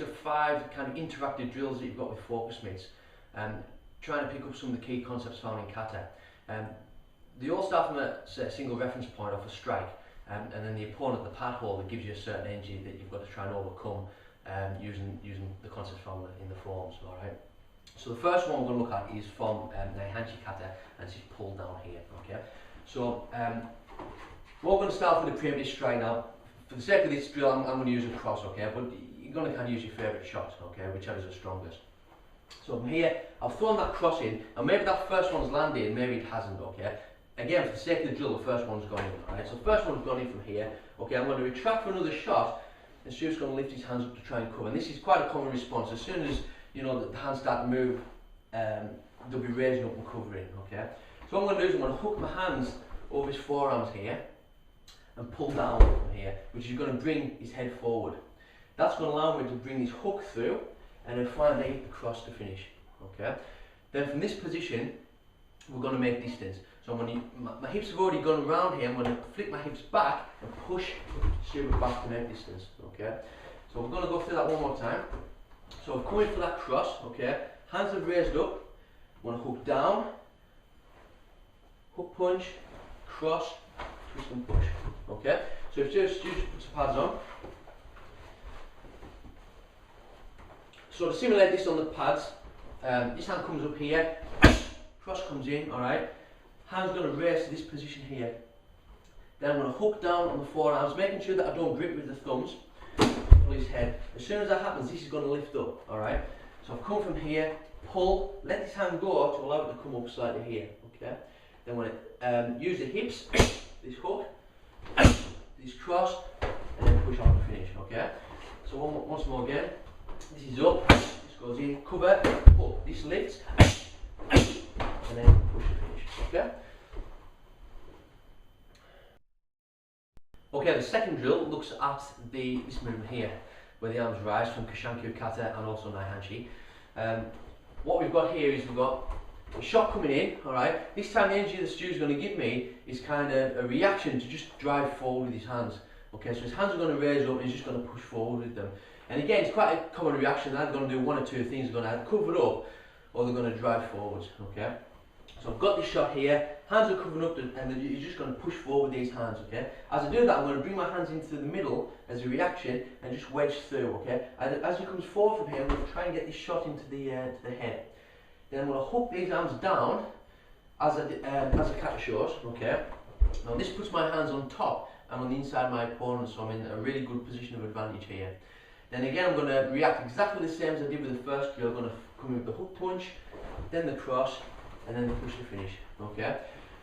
of 5 kind of interactive drills that you've got with focus mitts, trying to pick up some of the key concepts found in kata. They all start from a single reference point off a strike, and then the opponent, the pad holder, gives you a certain energy that you've got to try and overcome using the concepts found in the forms. All right. So the first one we're going to look at is from Naihanchi kata, and this is pulled down here. Okay. So we're going to start with the preemptive strike now. For the sake of this drill, I'm going to use a cross. Okay, but you're going to kind of use your favourite shot. Okay, whichever is the strongest. So from here, I've thrown that cross in, and maybe that first one's landed, maybe it hasn't. Okay. Again, for the sake of the drill, the first one's gone in. Alright, so the first one's gone in from here. Okay, I'm going to retract for another shot, and Stuart's going to lift his hands up to try and cover. And this is quite a common response. As soon as you know the hands start to move, they'll be raising up and covering. Okay, so what I'm going to do is I'm going to hook my hands over his forearms here and pull down from here, which is going to bring his head forward. That's going to allow me to bring this hook through, and then finally hit the cross to finish. Okay, then from this position, we're going to make distance. So I'm going to, my hips have already gone around here. I'm going to flick my hips back and push Stuart back to make distance. Okay, so we're going to go through that one more time. So I'm coming for that cross. Okay, hands are raised up. I'm going to hook down, hook punch, cross, twist and push. Okay, so if Stuart puts the pads on. So to simulate this on the pads, this hand comes up here, cross comes in. All right. Hand's going to raise to this position here. Then I'm going to hook down on the forearms, making sure that I don't grip with the thumbs, pull his head. As soon as that happens, this is going to lift up, alright? So I've come from here, pull, let this hand go to allow it to come up slightly here, okay? Then when I use the hips, this hook, this cross, and then push on to finish, okay? So once more again, this is up, this goes in, cover, pull, this lifts, and then push to finish. Okay. Okay, the second drill looks at this movement here, where the arms rise from Kashankyu kata and also Naihanchi. What we've got here is we've got a shot coming in. All right. This time the energy that Stu's going to give me is kind of a reaction to just drive forward with his hands. Okay, so his hands are going to raise up and he's just going to push forward with them. And again, it's quite a common reaction. They're going to do one or two things. They're going to either cover up or they're going to drive forwards. Okay. So I've got this shot here, hands are covering up, and you're just going to push forward with these hands, okay? As I do that, I'm going to bring my hands into the middle as a reaction and just wedge through, okay? And as he comes forward from here, I'm going to try and get this shot into the head. Then I'm going to hook these arms down as a kata shows, okay? Now this puts my hands on top and on the inside of my opponent, so I'm in a really good position of advantage here. Then again, I'm going to react exactly the same as I did with the first drill. I'm going to come in with the hook punch, then the cross, and then the push to finish. Okay,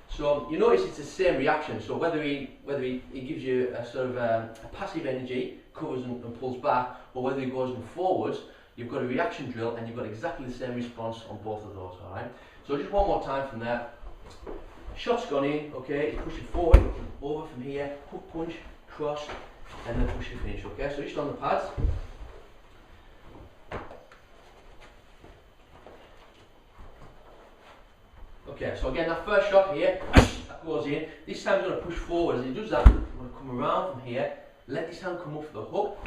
so you notice it's the same reaction. So whether he gives you a sort of a passive energy, covers and pulls back, or whether he goes and forwards, you've got a reaction drill and you've got exactly the same response on both of those. All right. So just one more time from there. Shot's gone in. Okay, he's pushing forward, over from here, hook punch, cross, and then push to finish. Okay, so just on the pads. Okay, so again, that first shot here, that goes in. This time he's going to push forward. As he does that, I'm going to come around from here, let this hand come up for the hook,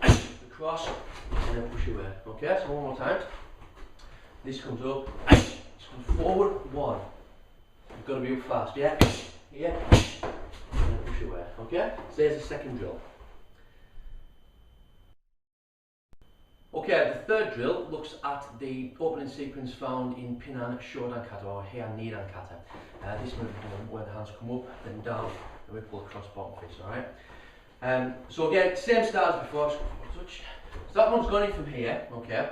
the cross, and then push away. Okay, so one more time. This comes up, this comes forward, one. You've got to be up fast, yeah? Here, and then push away. Okay, so there's the second drill. Okay, the third drill looks at the opening sequence found in Pinan Shodan Kata or Heian Nidan Kata. This movement where the hands come up, then down, and we pull across bottom fist, alright? So again, same style as before. So that one's gone in from here, okay?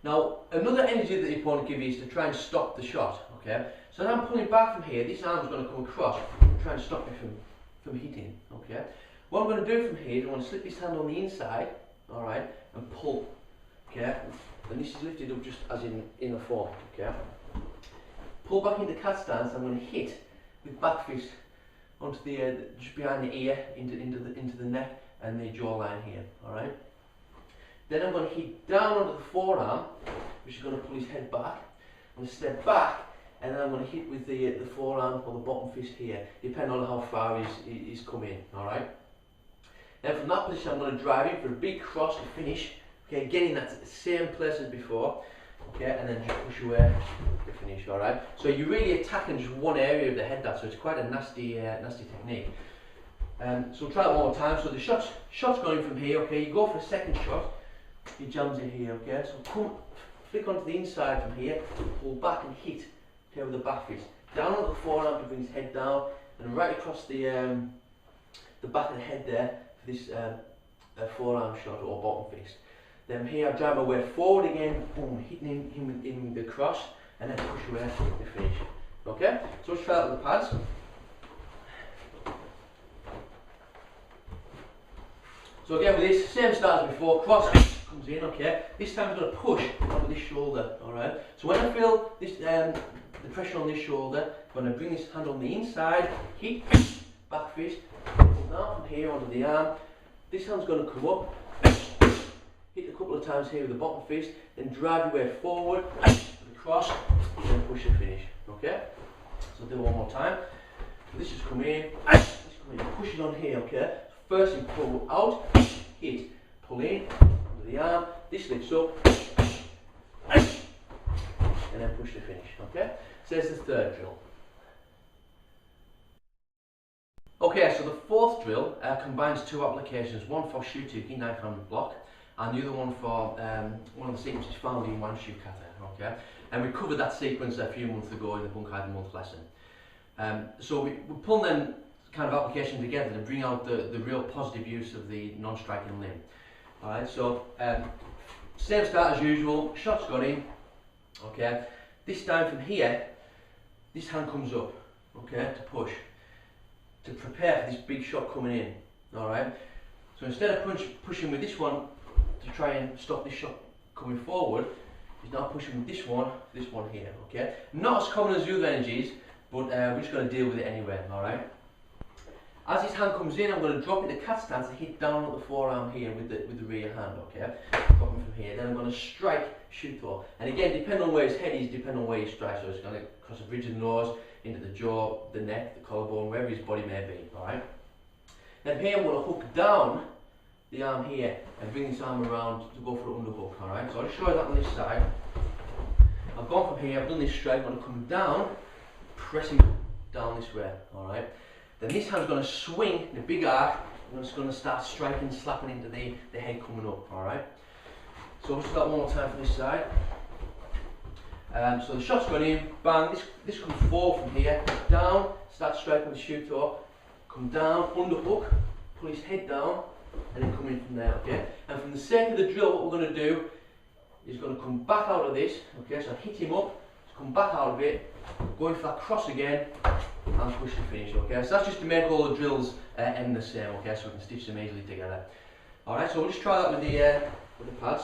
Now, another energy that the opponent gives you is to try and stop the shot, okay? So as I'm pulling back from here, this arm's going to come across and try and stop me from hitting, okay? What I'm going to do from here is I'm going to slip this hand on the inside, alright, and pull, okay, and this is lifted up just as in the form, okay. Pull back into cat stance. I'm going to hit with back fist onto the just behind the ear, into the neck and the jawline here, alright. Then I'm going to hit down onto the forearm, which is going to pull his head back. I'm going to step back, and then I'm going to hit with the forearm or the bottom fist here, depending on how far he's come in, alright. Then from that position I'm going to drive in for a big cross to finish. Okay, getting that same place as before. Okay, and then just push away to finish. All right. So you're really attacking just one area of the head. So it's quite a nasty technique. So we'll try it one more time. So the shot's going from here. Okay, you go for a second shot. He jams it here. Okay, so flick onto the inside from here, pull back and hit. Okay, with the back fist. Down onto the forearm to bring his head down, and right across the back of the head there for this forearm shot or bottom fist. Then here I drive my way forward again, boom, hitting him in the cross, and then push away to finish. Okay, so let's try it with the pads. So again with this, same start as before, cross comes in, okay. This time I'm going to push onto this shoulder, alright. So when I feel this, the pressure on this shoulder, I'm going to bring this hand on the inside, hit, back fist, pull down from here onto the arm. This hand's going to come up, hit a couple of times here with the bottom fist, then drive your way forward, to the cross, and then push and finish, okay. So do it one more time. So this is coming in, push it on here, okay. First you pull out, hit, pull in, under the arm, this lifts up, and then push to finish, okay? So there's the third drill. Okay, so the fourth drill combines two applications, one for Shutuki, knife-handed block, and the other one for one of the sequences found in one shoe kata, okay? And we covered that sequence a few months ago in the Bunkai month lesson. So we pull them kind of application together to bring out the real positive use of the non-striking limb. Alright, so same start as usual, shot's gone in, okay. This time from here, this hand comes up, okay, to push, to prepare for this big shot coming in, alright. So instead of pushing with this one to try and stop this shot coming forward, he's now pushing with this one here, okay. Not as common as the other energies, but we're just going to deal with it anyway, alright. As his hand comes in, I'm going to drop it to cat stance and hit down at the forearm here with the rear hand, okay? Dropping from here. Then I'm going to strike Shuto. And again, depending on where his head is, depending on where he strikes. So it's going to cross the bridge of the nose, into the jaw, the neck, the collarbone, wherever his body may be, alright? Then here I'm going to hook down the arm here and bring this arm around to go for an underhook, alright? So I'll just show you that on this side. I've gone from here, I've done this strike, I'm going to come down, pressing down this way, alright? Then this hand's going to swing the big arc and it's going to start striking, slapping into the head coming up, alright? So we'll start one more time from this side. So the shot's gone in, bang, this comes forward from here, down, start striking with the Shuto, come down, underhook, pull his head down, and then come in from there, okay? And from the sake of the drill, what we're going to do is going to come back out of this, okay? So I hit him up, come back out of it, going for that cross again, and push to finish, okay? So that's just to make all the drills end the same, okay? So we can stitch them easily together. Alright, so we'll just try that with the pads.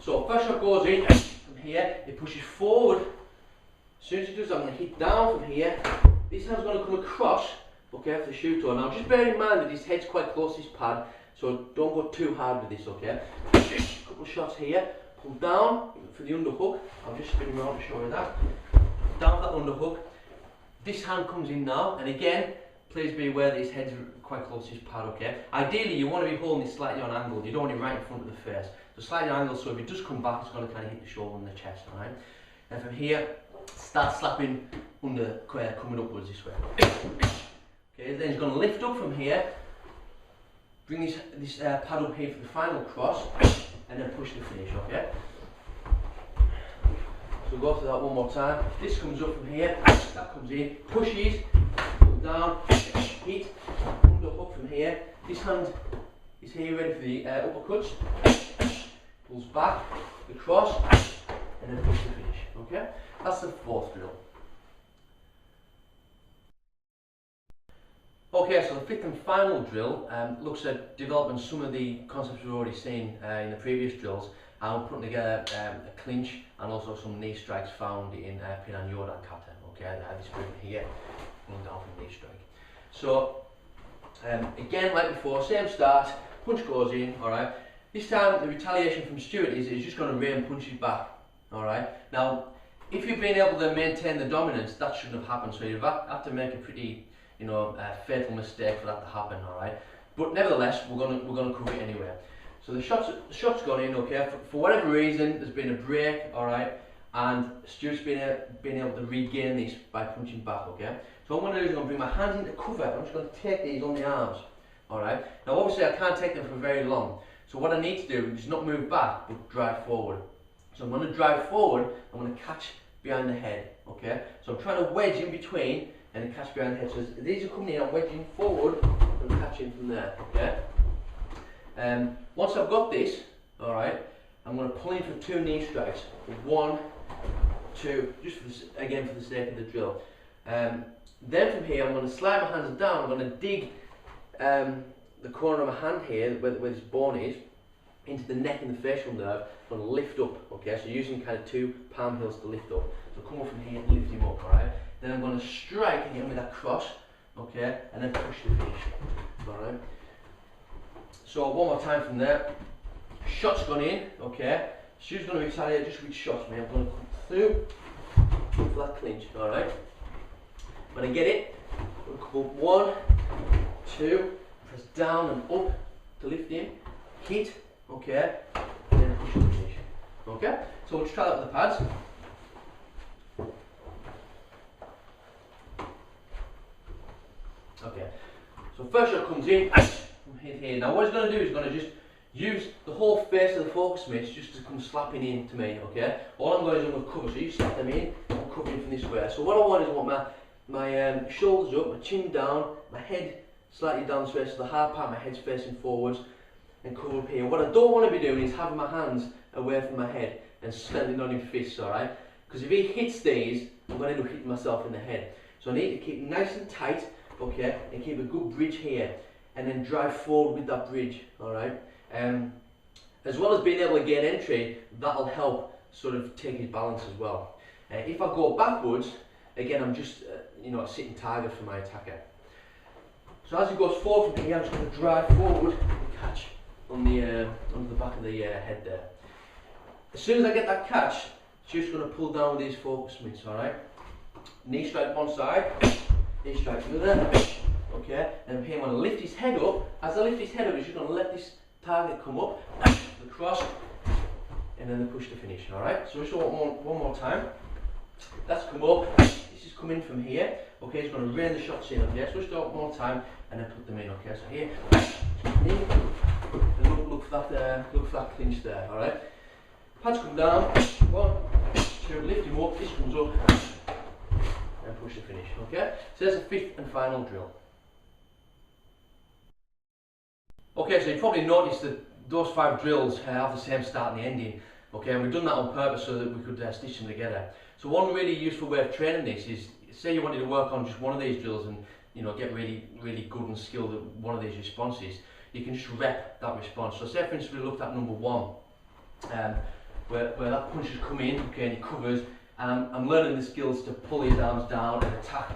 So first shot goes in from here, it pushes forward. As soon as it does that, I'm going to hit down from here. This hand's going to come across, okay, for the Shuto. Now just bear in mind that his head's quite close to his pad, so don't go too hard with this, okay? A couple of shots here, pull down for the underhook. I'll just spin him around to show you that. Down for that underhook. This hand comes in now, and again, please be aware that his head's quite close to his pad, okay? Ideally, you want to be holding this slightly on angle. You don't want it right in front of the face. So slightly on angle, so if it does come back, it's going to kind of hit the shoulder and the chest, alright? And from here, start slapping under, coming upwards this way. Okay, then he's going to lift up from here, bring this pad up here for the final cross, and then push to finish, okay? So we'll go through that one more time. This comes up from here, that comes in, pushes, pull down, hit, underhook from here. This hand is here ready for the uppercuts. Pulls back, the cross, and then push to finish, okay? That's the fourth drill. Okay, so the fifth and final drill looks at developing some of the concepts we've already seen in the previous drills, and we're putting together a clinch and also some knee strikes found in Pin and Yodan Kata. Okay, I have this spring here, going down from knee strike. So, again, like before, same start, punch goes in, alright. This time, the retaliation from Stuart is he's just going to rain punches back, alright. Now, if you've been able to maintain the dominance, that shouldn't have happened, so you've had to make a pretty fatal mistake for that to happen, alright? But nevertheless, we're gonna cover it anyway. So the shot's gone in, okay? For whatever reason, there's been a break, alright? And Stu's been able to regain this by punching back, okay? So what I'm going to do is I'm going to bring my hands into cover. I'm just going to take these on the arms, alright? Now obviously I can't take them for very long. So what I need to do is not move back, but drive forward. So I'm going to drive forward, I'm going to catch behind the head, okay? So I'm trying to wedge in between and then catch behind the head. So as these are coming in, I'm wedging forward and catching from there, okay? Once I've got this, alright, I'm going to pull in for 2 knee strikes. 1, 2, just for again for the sake of the drill. Then from here I'm going to slide my hands down, I'm going to dig the corner of my hand here, where this bone is, into the neck and the facial nerve. I'm going to lift up, okay, so using kind of 2 palm hills to lift up. So come up from here and lift him up, alright. Then I'm going to strike again with that cross, okay, and then push the finish, alright. So one more time from there. Shot's gone in, okay. Stu's going to retaliate just with shots, mate. I'm going to come through for that clinch, alright. When I get it, I'm going to come up 1, 2, press down and up to lift him, hit, okay, and then push the finish. Okay? So we'll just try that with the pads. Okay. So first shot comes in, from here. Now what he's going to do is going to just use the whole face of the focus mitts just to come slapping in to me, okay? All I'm going to do is I'm going to cover, so you slap them in, I'm covering from this way. So what I want is I want my shoulders up, my chin down, my head slightly down this way, so the hard part of my head's facing forwards, and cover up here. What I don't want to be doing is having my hands away from my head and standing on his fists, alright? Because if he hits these, I'm going to end up hitting myself in the head. So I need to keep nice and tight, okay, and keep a good bridge here, and then drive forward with that bridge, alright? As well as being able to gain entry, that'll help sort of take his balance as well. If I go backwards, again I'm just a sitting target for my attacker. So as he goes forward from here, I'm just going to drive forward and catch on the onto the back of the head there. As soon as I get that catch, just going to pull down with these focus mitts, alright? Knee strike one side, knee strike the other, okay? And from here I'm going to lift his head up. As I lift his head up, he's just going to let this target come up, the cross, and then the push to finish, alright? So just one more time. That's come up, this is coming from here, okay? He's going to rain the shots in, okay? So just do it one more time, and then put them in, okay? So here, in, and look for that clinch there, alright? Pads come down, 1, 2, lift him up, this comes up, and push to finish, okay? So there's the 5th and final drill. Okay, so you probably noticed that those 5 drills have the same start and the ending. Okay, and we've done that on purpose so that we could stitch them together. So one really useful way of training this is, say you wanted to work on just one of these drills and get really good and skilled at one of these responses, you can just rep that response. So say for instance we looked at number 1, where that punch has come in, okay, and he covers, and I'm learning the skills to pull his arms down and attack,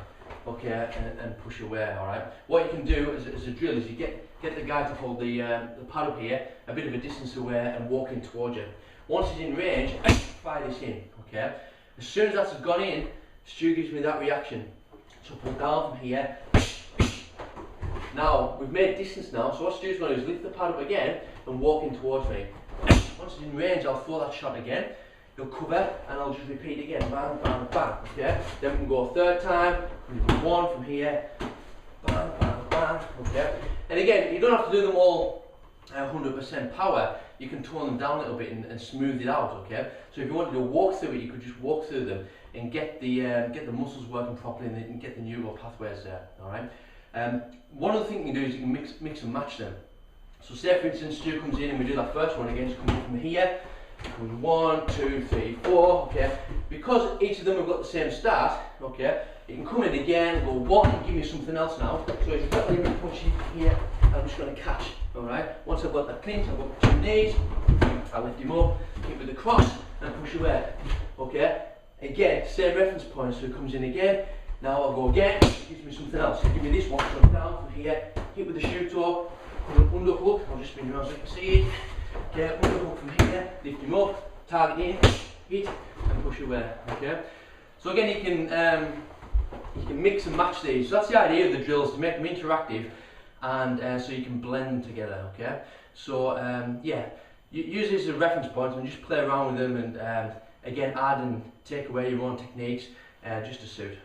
okay, and push away, alright. What you can do as a drill is you get the guy to hold the pad up here, a bit of a distance away, and walk in towards you. Once he's in range, fire this in, okay. As soon as that's gone in, Stu gives me that reaction. So pull down from here. Now, we've made distance now, so what Stu's going to do is lift the pad up again and walk in towards me. Once he's in range, I'll throw that shot again. He'll cover, and I'll just repeat again, bang, bang, bang, okay? Then we can go a third time, we can go 1 from here, bang, bang, bang, okay? And again, you don't have to do them all 100% power, you can tone them down a little bit and smooth it out, okay? So if you wanted to walk through it, you could just walk through them and get the muscles working properly and get the neural pathways there, alright? One other thing you can do is you can mix and match them. So say for instance, Stu comes in and we do that first one again, just coming from here, 1, 2, 3, 4, okay? Because each of them have got the same start, okay? You can come in again, go 1, and give me something else now. So if you've got the punch here, I'm just going to catch, alright? Once I've got that clinch, I've got 2 knees, I lift him up, hit with the cross, and push away, okay? Again, same reference point, so it comes in again. Now I'll go again, gives me something else. So give me this one, so down from here, hit with the shoe toe, underhook, I'll just spin around so you can see it. Okay, underhook from here, lift him up, target in, hit, and push away, okay? So again, you can you can mix and match these. So that's the idea of the drills, to make them interactive, and so you can blend them together. Okay, so yeah, use these as reference points and just play around with them, and again, add and take away your own techniques just to suit.